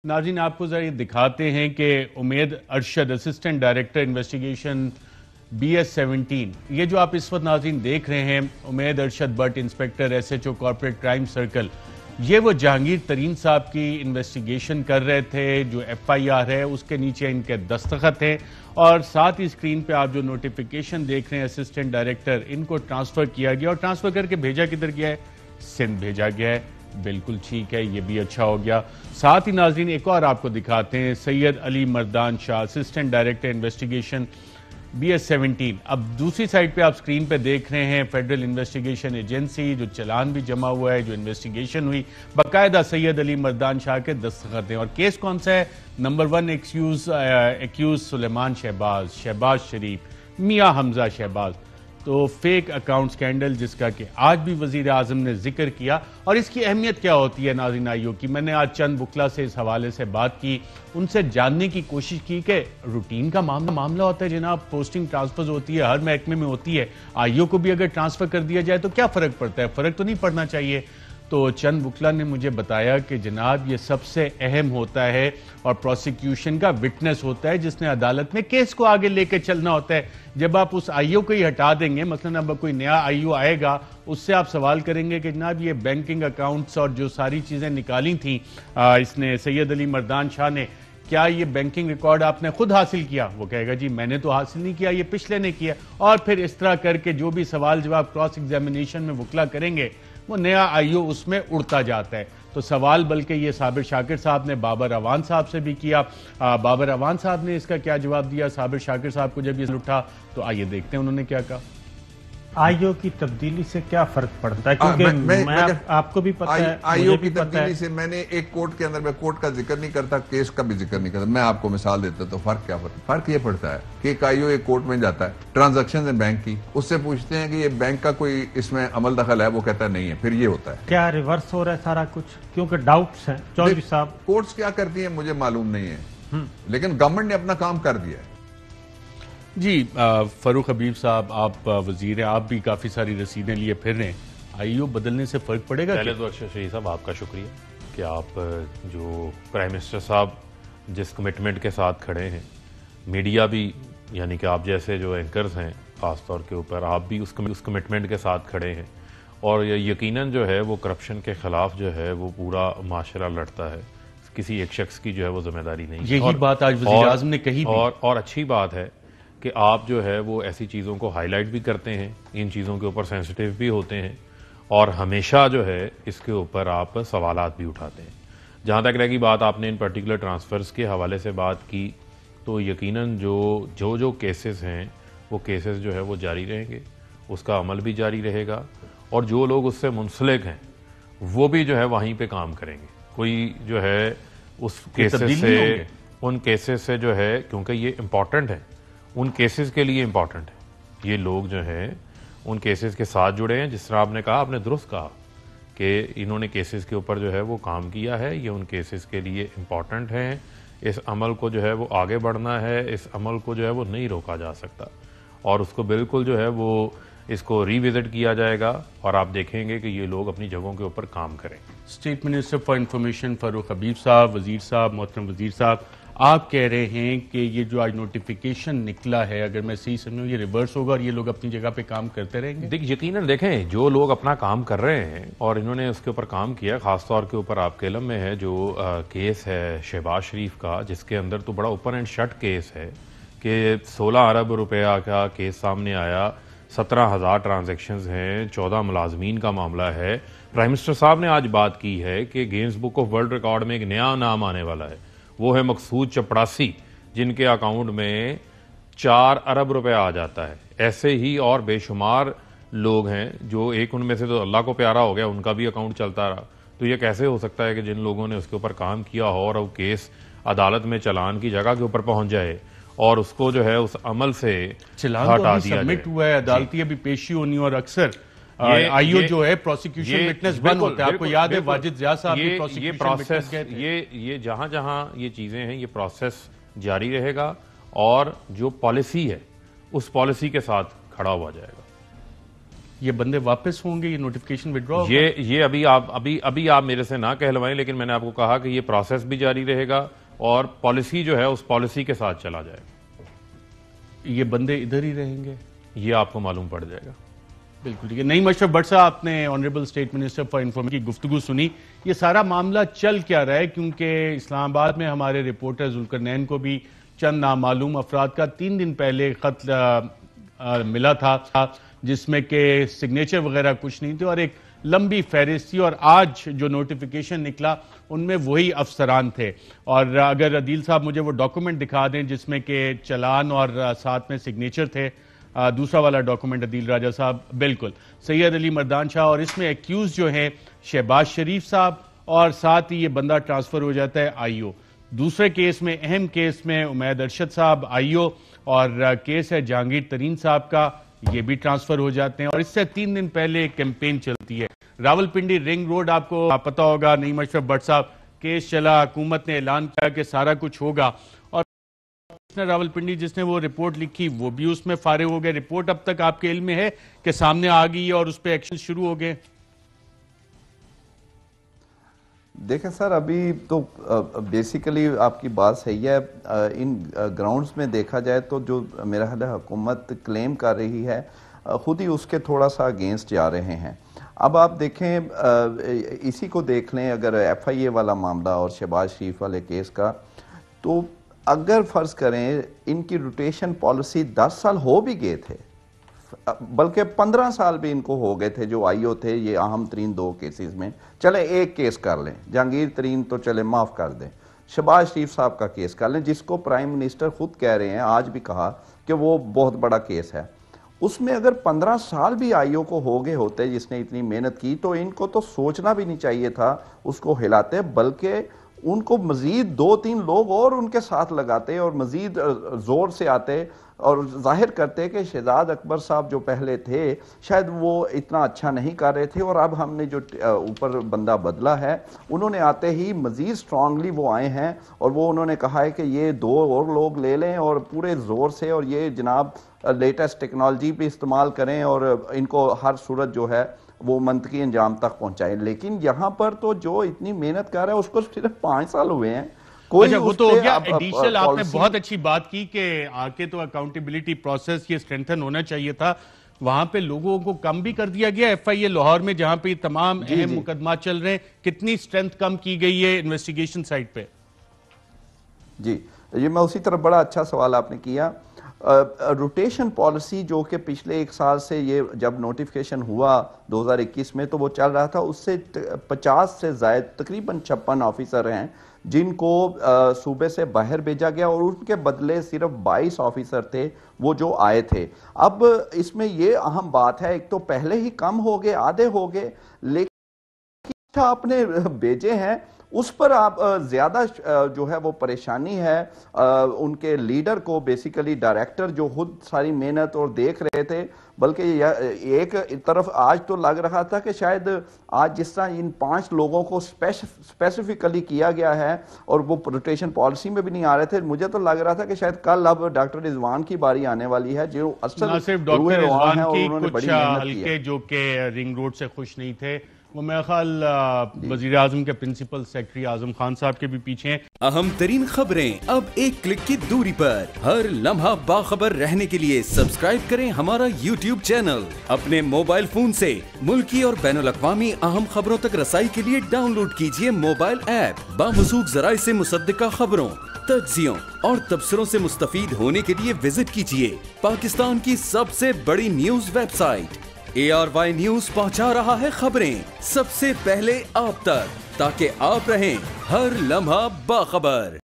नाज़रीन, आपको जरा ये दिखाते हैं कि Umed Arshad assistant director investigation BS-17, ये जो आप इस वक्त नाज़रीन देख रहे हैं, Umed Arshad but inspector SHO corporate crime circle, ये वो जहांगीर तरीन साहब की इन्वेस्टिगेशन कर रहे थे। जो FIR है उसके नीचे इनके दस्तखत हैं और साथ ही स्क्रीन पे आप जो नोटिफिकेशन देख रहे हैं असिस्टेंट डायरेक्टर, इनको ट्रांसफर किया गया और ट्रांसफर करके भेजा किधर गया है? सिंध भेजा गया है। बिल्कुल ठीक है, ये भी अच्छा हो गया। साथ ही नाजरीन एक और आपको दिखाते हैं, Syed Ali Mardan Shah assistant director investigation BS-17। अब दूसरी साइड पे आप स्क्रीन पे देख रहे हैं फेडरल इन्वेस्टिगेशन एजेंसी, जो चलान भी जमा हुआ है, जो इन्वेस्टिगेशन हुई, बाकायदा सैयद अली मर्दान शाह के दस्तखत हैं। और केस कौन सा है? नंबर 1 एक्यूज सुलेमान शहबाज शरीफ, मियाँ हमजा शहबाज। तो फेक अकाउंट स्कैंडल जिसका कि आज भी वजीर आजम ने जिक्र किया। और इसकी अहमियत क्या होती है नाज़रीन आईओ की, मैंने आज चंद बुकला से इस हवाले से बात की, उनसे जानने की कोशिश की कि रूटीन का मामला होता है जनाब, पोस्टिंग ट्रांसफर होती है, हर महकमे में होती है, आईओ को भी अगर ट्रांसफर कर दिया जाए तो क्या फ़र्क पड़ता है? फ़र्क तो नहीं पड़ना चाहिए। तो चंद बुकला ने मुझे बताया कि जनाब ये सबसे अहम होता है और प्रोसिक्यूशन का विटनेस होता है जिसने अदालत में केस को आगे लेकर चलना होता है। जब आप उस आईओ को ही हटा देंगे, मसलन अब कोई नया आईओ आएगा, उससे आप सवाल करेंगे कि जनाब ये बैंकिंग अकाउंट्स और जो सारी चीज़ें निकाली थी इसने सैयद अली मर्दान शाह ने, क्या ये बैंकिंग रिकॉर्ड आपने खुद हासिल किया? वो कहेगा जी मैंने तो हासिल नहीं किया, ये पिछले ने किया। और फिर इस तरह करके जो भी सवाल जवाब क्रॉस एग्जामिनेशन में वकला करेंगे, वो नया आईओ उसमें उड़ता जाता है। तो सवाल बल्कि ये साबिर शाकिर साहब ने बाबर अवान साहब से भी किया। बाबर अवान साहब ने इसका क्या जवाब दिया साबिर शाकिर साहब को जब ये उठा? तो आइए देखते हैं उन्होंने क्या कहा। आईओ की तब्दीली से क्या फर्क पड़ता है? क्योंकि आपको भी पता है, आईओ की तब्दीली से मैंने एक कोर्ट के अंदर, मैं कोर्ट का जिक्र नहीं करता, केस का भी जिक्र नहीं करता, मैं आपको मिसाल देता तो फर्क ये पड़ता है कि एक आईओ एक कोर्ट में जाता है, ट्रांजैक्शन है बैंक की, उससे पूछते हैं कि ये बैंक का कोई इसमें अमल दखल है, वो कहता है नहीं है, फिर ये होता है। क्या रिवर्स हो रहा है सारा कुछ? क्योंकि डाउट्स हैं चौधरी साहब। कोर्ट्स क्या करती है मुझे मालूम नहीं है, लेकिन गवर्नमेंट ने अपना काम कर दिया है। जी फरूक हबीब साहब, आप वजीर हैं, आप भी काफ़ी सारी रसीदें लिए फिर रहे हैं, आईओ बदलने से फ़र्क पड़ेगा? पहले तो अरशद शरीफ साहब आपका शुक्रिया कि आप जो प्राइम मिनिस्टर साहब जिस कमिटमेंट के साथ खड़े हैं, मीडिया भी यानी कि आप जैसे जो एंकर्स हैं ख़ास तौर के ऊपर, आप भी उस कमिटमेंट के साथ खड़े हैं। और यकीनन जो है वो करप्शन के ख़िलाफ़ जो है वो पूरा माशरा लड़ता है, किसी एक शख्स की जो है वो जिम्मेदारी नहीं है। यही बात आज वज़ीर आज़म ने कही। और अच्छी बात है कि आप जो है वो ऐसी चीज़ों को हाईलाइट भी करते हैं, इन चीज़ों के ऊपर सेंसिटिव भी होते हैं और हमेशा जो है इसके ऊपर आप सवालात भी उठाते हैं। जहाँ तक रही बात, आपने इन पर्टिकुलर ट्रांसफ़र्स के हवाले से बात की, तो यकीनन जो केसेस हैं वो केसेस जो है वो जारी रहेंगे, उसका अमल भी जारी रहेगा और जो लोग उससे मुंसलिक हैं वो भी जो है वहीं पर काम करेंगे। कोई जो है उस केसेस से, उन केसेस से जो है, क्योंकि ये इम्पॉर्टेंट है, उन केसेस के लिए इम्पॉर्टेंट है, ये लोग जो हैं उन केसेस के साथ जुड़े हैं। जिस तरह आपने कहा, आपने दुरुस्त कहा कि इन्होंने केसेस के ऊपर जो है वो काम किया है, ये उन केसेस के लिए इम्पॉर्टेंट हैं। इस अमल को जो है वो आगे बढ़ना है, इस अमल को जो है वो नहीं रोका जा सकता और उसको बिल्कुल जो है वो इसको रिविजिट किया जाएगा और आप देखेंगे कि ये लोग अपनी जगहों के ऊपर काम करें। State minister for information Farooq Habib साहब, वजीर साहब, मोहतरम वजीर साहब, आप कह रहे हैं कि ये जो आज नोटिफिकेशन निकला है, अगर मैं सही समझूं, ये रिवर्स होगा और ये लोग अपनी जगह पे काम करते रहेंगे? यकीनन देखें, जो लोग अपना काम कर रहे हैं और इन्होंने उसके ऊपर काम किया, खासतौर के ऊपर आपके इल्म में है जो केस है शहबाज शरीफ का, जिसके अंदर तो बड़ा ओपन एंड शट केस है कि 16 अरब रुपया का केस सामने आया, 17,000 ट्रांजेक्शंस हैं, 14 मुलाजमीन का मामला है। प्राइम मिनिस्टर साहब ने आज बात की है कि Guinness book of world record में एक नया नाम आने वाला है, वो है मकसूद चपड़ासी, जिनके अकाउंट में 4 अरब रुपया आ जाता है। ऐसे ही और बेशुमार लोग हैं जो, एक उनमें से तो अल्लाह को प्यारा हो गया, उनका भी अकाउंट चलता रहा। तो ये कैसे हो सकता है कि जिन लोगों ने उसके ऊपर काम किया हो और वो केस अदालत में चलान की जगह के ऊपर पहुंच जाए और उसको जो है उस अमल से हटा दिया सबमिट हुआ है, अदालती अभी पेशी होनी, और अक्सर आईओ जो है प्रोसिक्यूशन विटनेस बंद होता है। आपको याद है वाजिद जिया साहब भी प्रोसिक्यूशन विटनेस गए थे। ये जहां ये चीजें हैं, ये प्रोसेस जारी रहेगा और जो पॉलिसी है उस पॉलिसी के साथ खड़ा हुआ जाएगा। ये बंदे वापस होंगे, ये नोटिफिकेशन विड्रॉ? ये अभी आप मेरे से ना कहलवाएं, लेकिन मैंने आपको कहा कि ये प्रोसेस भी जारी रहेगा और पॉलिसी जो है उस पॉलिसी के साथ चला जाएगा। ये बंदे इधर ही रहेंगे, ये आपको मालूम पड़ जाएगा। बिल्कुल ठीक है। नईम अशरफ भट्ट साहब, आपने honourable state minister for information की गुफ्तगू सुनी, ये सारा मामला चल क्या रहा है? क्योंकि इस्लामाबाद में हमारे रिपोर्टर जुल्करनैन को भी चंद नामालूम अफराद का 3 दिन पहले खत मिला था जिसमें के सिग्नेचर वगैरह कुछ नहीं थे और एक लंबी फहरिस्त थी, और आज जो नोटिफिकेशन निकला उनमें वही अफसरान थे। और अगर अदील साहब मुझे वो डॉक्यूमेंट दिखा दें जिसमें के चलान और साथ में सिग्नेचर थे, दूसरा वाला डॉक्यूमेंट अदील राजा साहब, बिल्कुल सैयद अली मर्दान शाह, और इसमें एक्यूज जो हैं शहबाज शरीफ साहब, और साथ ही ये बंदा ट्रांसफर हो जाता है आईओ। दूसरे केस में, अहम केस में, उमैद अरशद साहब आईओ, और केस है जहांगीर तरीन साहब का, ये भी ट्रांसफर हो जाते हैं। और इससे 3 दिन पहले एक कैंपेन चलती है रावलपिंडी रिंग रोड, आपको पता होगा नईम अशरफ भट्ट साहब, केस चला, हुकूमत ने ऐलान किया कि सारा कुछ होगा, और रावलपिंडी जिसने वो रिपोर्ट लिखी वो भी उसमें फारिग हो गए। रिपोर्ट अब तक आपके इल्म में है कि सामने आ गई है और उस पर एक्शन शुरू हो गए? देखें सर, अभी तो बेसिकली आपकी बात सही है। इन ग्राउंड्स में देखा जाए तो जो मेरा ख्याल है हुकूमत क्लेम कर रही है खुद ही उसके थोड़ा सा अगेंस्ट जा रहे हैं। अब आप देखें, इसी को देख लें, अगर FIA वाला मामला और शहबाज शरीफ वाले केस का, तो अगर फर्ज करें इनकी रोटेशन पॉलिसी 10 साल हो भी गए थे, बल्कि 15 साल भी इनको हो गए थे जो आईओ थे, ये अहम तरीन 2 केसेस में, चले एक केस कर लें, जहांगीर तरीन तो चले माफ कर दें, शहबाज शरीफ साहब का केस कर लें, जिसको प्राइम मिनिस्टर खुद कह रहे हैं, आज भी कहा कि वो बहुत बड़ा केस है। उसमें अगर 15 साल भी आईओ को हो गए होते जिसने इतनी मेहनत की, तो इनको तो सोचना भी नहीं चाहिए था उसको हिलाते, बल्कि उनको मजीद 2-3 लोग और उनके साथ लगाते और मजीद जोर से आते और जाहिर करते कि शहजाद अकबर साहब जो पहले थे शायद वो इतना अच्छा नहीं कर रहे थे, और अब हमने जो ऊपर बंदा बदला है, उन्होंने आते ही मजीद स्ट्रांगली वो आए हैं और वो उन्होंने कहा है कि ये 2 और लोग ले लें और पूरे जोर से, और ये जनाब लेटेस्ट टेक्नोलॉजी भी इस्तेमाल करें और इनको हर सूरत जो है वो मंतकी अंजाम तक पहुंचाएं। लेकिन यहाँ पर तो जो इतनी मेहनत कर रहा है उसको सिर्फ 5 साल हुए हैं। अच्छा, वो तो हो गया एडिशनल। आपने बहुत अच्छी बात की कि आके तो अकाउंटेबिलिटी प्रोसेस ये स्ट्रेंथन होना चाहिए था, वहां पे लोगों को कम भी कर दिया गया। FIA लाहौर में जहां पे तमाम अहम मुकदमा चल रहे हैं, कितनी स्ट्रेंथ कम की गई है इन्वेस्टिगेशन साइड पे? जी, ये मैं उसी तरफ, बड़ा अच्छा सवाल आपने किया। रोटेशन पॉलिसी जो कि पिछले 1 साल से, ये जब नोटिफिकेशन हुआ 2021 में तो वो चल रहा था, उससे 50 से ज्यादा तकरीबन 56 ऑफिसर हैं जिनको सूबे से बाहर भेजा गया, और उनके बदले सिर्फ 22 ऑफिसर थे वो जो आए थे। अब इसमें ये अहम बात है, एक तो पहले ही कम हो गए, आधे हो गए, लेकिन आपने भेजे हैं उस पर आप ज्यादा जो है वो परेशानी है उनके लीडर को, बेसिकली डायरेक्टर जो खुद सारी मेहनत और देख रहे थे। बल्कि एक तरफ आज तो लग रहा था कि शायद आज जिस तरह इन 5 लोगों को स्पेसिफिकली किया गया है और वो रोटेशन पॉलिसी में भी नहीं आ रहे थे, मुझे तो लग रहा था कि शायद कल अब डॉक्टर रिजवान की बारी आने वाली है, जो असल सिर्फ डॉक्टर रिजवान की कुछ हल्के जो के रिंग रोड से खुश नहीं थे, वो मेरा ख्याल वजीर आजम के प्रिंसिपल सेक्रेटरी आजम खान साहब के भी पीछे हैं। अहम तरीन खबरें अब एक क्लिक की दूरी पर, हर लम्हा बाखबर रहने के लिए सब्सक्राइब करें हमारा YouTube चैनल। अपने मोबाइल फोन से मुल्की और बैनुल-अक़वामी अहम खबरों तक रसाई के लिए डाउनलोड कीजिए मोबाइल ऐप। बामसूख ज़राए से मुसद्दिका खबरों, तज्ज़ियों और तबसरों से मुस्तफीद होने के लिए विजिट कीजिए पाकिस्तान की सबसे बड़ी न्यूज वेबसाइट। ARY न्यूज पहुंचा रहा है खबरें सबसे पहले आप तक, ताकि आप रहें हर लम्हा बाखबर।